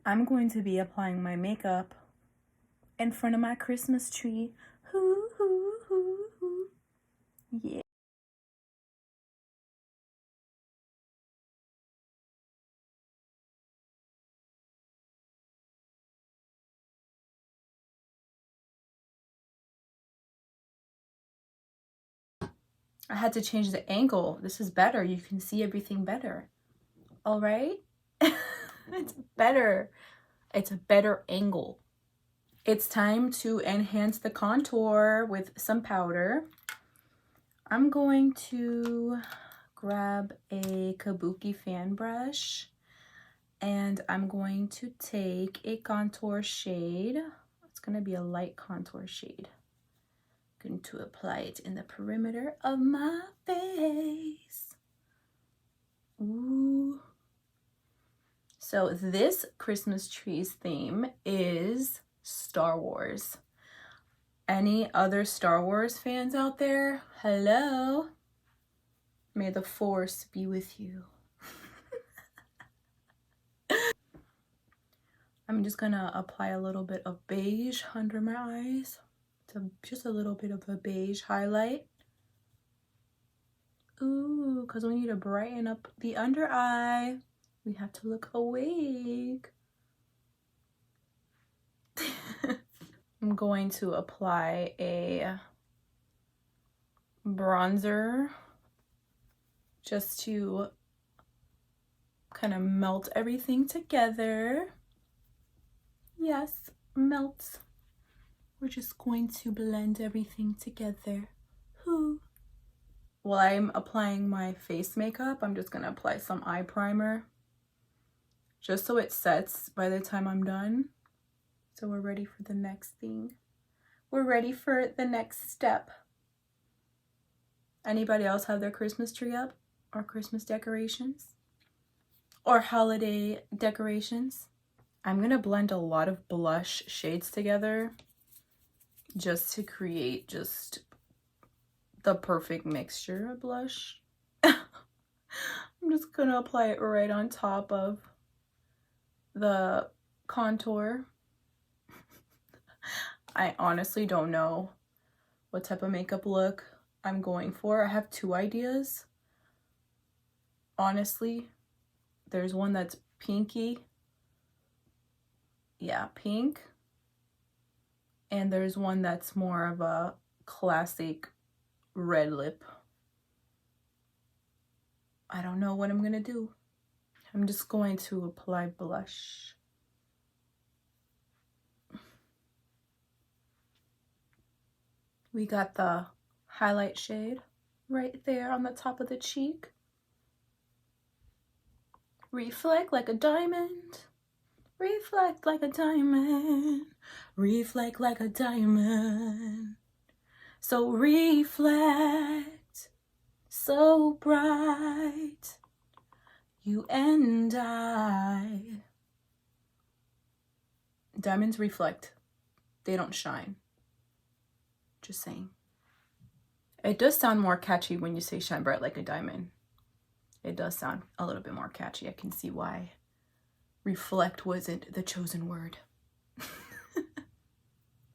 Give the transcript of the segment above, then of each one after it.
I'm going to be applying my makeup in front of my Christmas tree. Hoo, hoo, hoo, hoo. Yeah. I had to change the angle. This is better. You can see everything better. All right? It's better. It's a better angle. It's time to enhance the contour with some powder. I'm going to grab a Kabuki fan brush and I'm going to take a contour shade. It's going to be a light contour shade. I'm going to apply it in the perimeter of my face. Ooh. So this Christmas tree's theme is Star Wars. Any other Star Wars fans out there? Hello? May the Force be with you. I'm just gonna apply a little bit of beige under my eyes. Just a little bit of a beige highlight. Ooh, because we need to brighten up the under eye. We have to look awake. I'm going to apply a bronzer just to kind of melt everything together. Yes, melt. We're just going to blend everything together. Whoo. While I'm applying my face makeup, I'm just gonna apply some eye primer just so it sets by the time I'm done. So we're ready for the next thing. We're ready for the next step. Anybody else have their Christmas tree up or Christmas decorations or holiday decorations? I'm gonna blend a lot of blush shades together just to create just the perfect mixture of blush. I'm just gonna apply it right on top of the contour. I honestly don't know what type of makeup look I'm going for. I have two ideas. Honestly, there's one that's pinky. Yeah, pink. And there's one that's more of a classic red lip. I don't know what I'm gonna do. I'm just going to apply blush. We got the highlight shade right there on the top of the cheek. Reflect like a diamond. Reflect like a diamond. Reflect like a diamond. So reflect so bright. You and I. Diamonds reflect. They don't shine. Just saying. It does sound more catchy when you say shine bright like a diamond. It does sound a little bit more catchy. I can see why reflect wasn't the chosen word.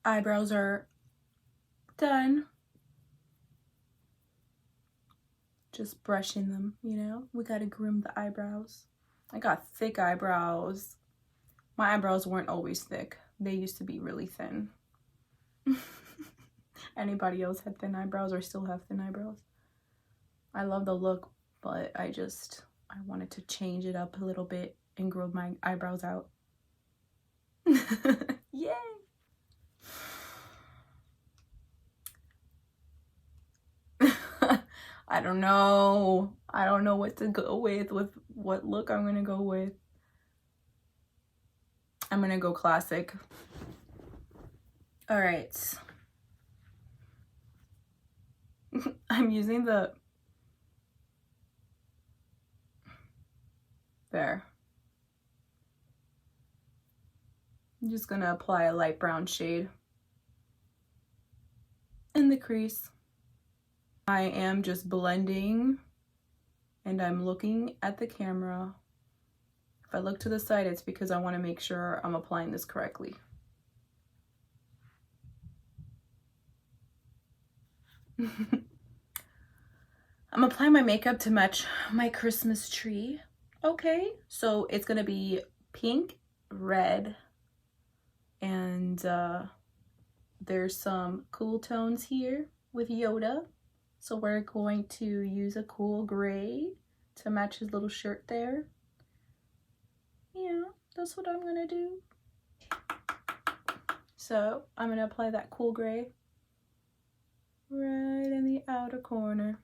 Eyebrows are done. Just brushing them, you know? We gotta groom the eyebrows. I got thick eyebrows. My eyebrows weren't always thick. They used to be really thin. Anybody else had thin eyebrows or still have thin eyebrows? I love the look, but I wanted to change it up a little bit and grow my eyebrows out. Yay! I don't know. I don't know what to go with what look I'm gonna go with. I'm gonna go classic. All right. I'm using there. I'm just gonna apply a light brown shade in the crease. I am just blending and I'm looking at the camera If I look to the side, it's because I want to make sure I'm applying this correctly. I'm applying my makeup to match my Christmas tree. Okay, so it's gonna be pink, red, and there's some cool tones here with Yoda. So we're going to use a cool gray to match his little shirt there. Yeah, that's what I'm gonna do. So I'm gonna apply that cool gray right in the outer corner.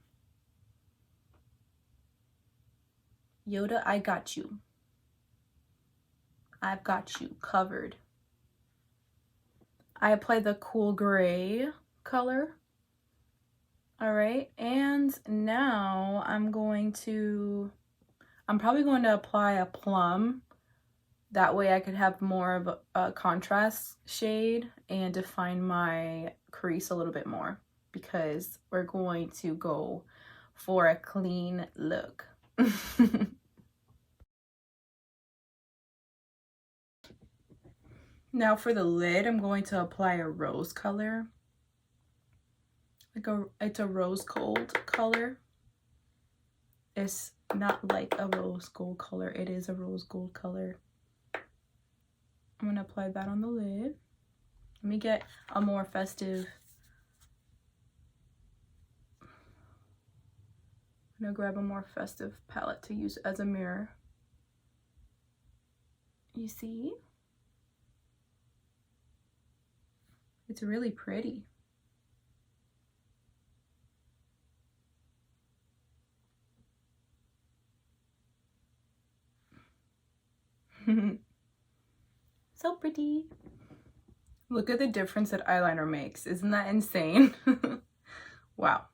Yoda, I got you. I've got you covered. I applied the cool gray color. All right, and now I'm probably going to apply a plum. That way I could have more of a contrast shade and define my crease a little bit more, because we're going to go for a clean look. Now for the lid, I'm going to apply a rose color. It's a rose gold color. It's not like a rose gold color. It is a rose gold color. I'm gonna apply that on the lid. Let me get a more festive. I'm gonna grab a more festive palette to use as a mirror. You see? It's really pretty. So pretty. Look at the difference that eyeliner makes. Isn't that insane? Wow.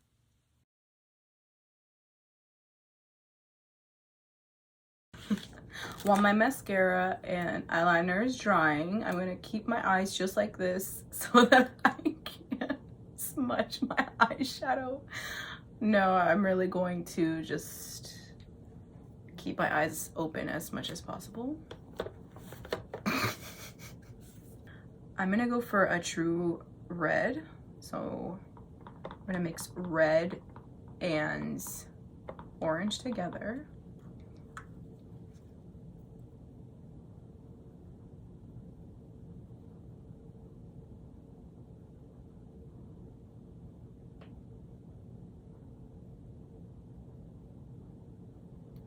While my mascara and eyeliner is drying, I'm gonna keep my eyes just like this so that I can't smudge my eyeshadow. No, I'm really going to just keep my eyes open as much as possible. I'm gonna go for a true red. So I'm gonna mix red and orange together.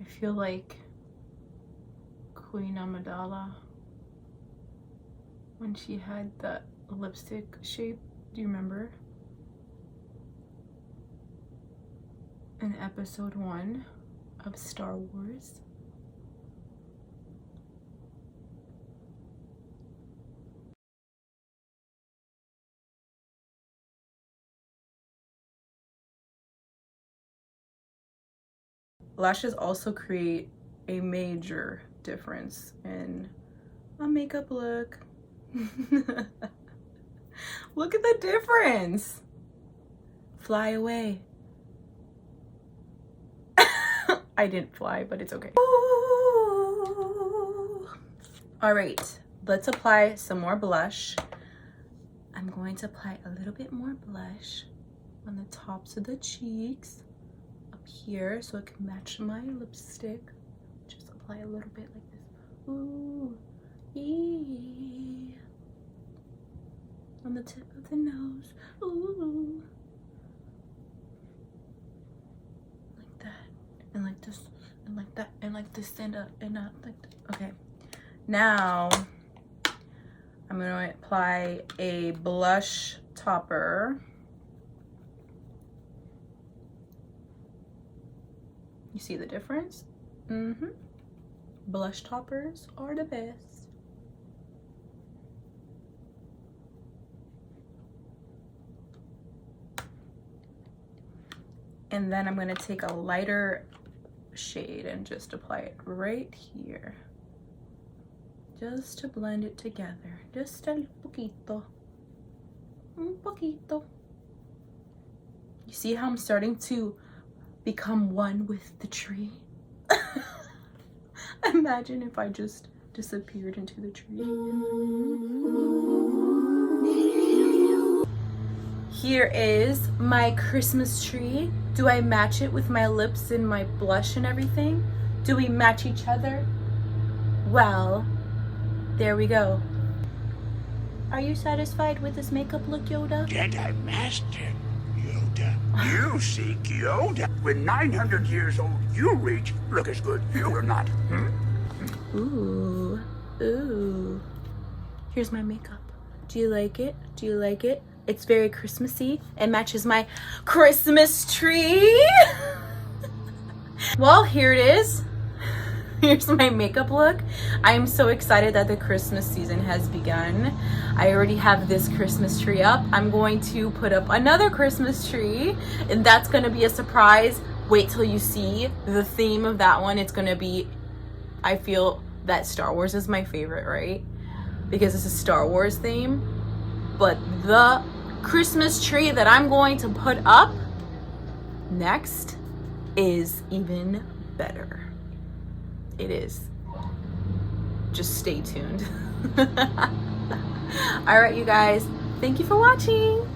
I feel like Queen Amidala when she had that lipstick shape. Do you remember? In episode 1 of Star Wars. Lashes also create a major difference in a makeup look. Look at the difference. Fly away. I didn't fly, but it's okay. All right, let's apply some more blush. I'm going to apply a little bit more blush on the tops of the cheeks up here so it can match my lipstick. Just apply a little bit like this. Ooh, yeah. On the tip of the nose. Ooh. Like that. And like this. And like that. And like this. And like that. Okay. Now I'm going to apply a blush topper. You see the difference? Mm-hmm. Blush toppers are the best. And then I'm going to take a lighter shade and just apply it right here. Just to blend it together. Just a poquito. Un poquito. You see how I'm starting to become one with the tree? Imagine if I just disappeared into the tree. Here is my Christmas tree. Do I match it with my lips and my blush and everything? Do we match each other? Well, there we go. Are you satisfied with this makeup look, Yoda? Jedi Master Yoda. You seek Yoda. When 900 years old you reach, look as good you or not. Ooh. Ooh. Here's my makeup. Do you like it? Do you like it? It's very Christmassy. It matches my Christmas tree. Well, here it is. Here's my makeup look. I am so excited that the Christmas season has begun. I already have this Christmas tree up. I'm going to put up another Christmas tree, and that's going to be a surprise. Wait till you see the theme of that one. It's going to be, I feel that Star Wars is my favorite, right? Because it's a Star Wars theme. But the Christmas tree that I'm going to put up next is even better. It is. Just stay tuned. All right, you guys. Thank you for watching.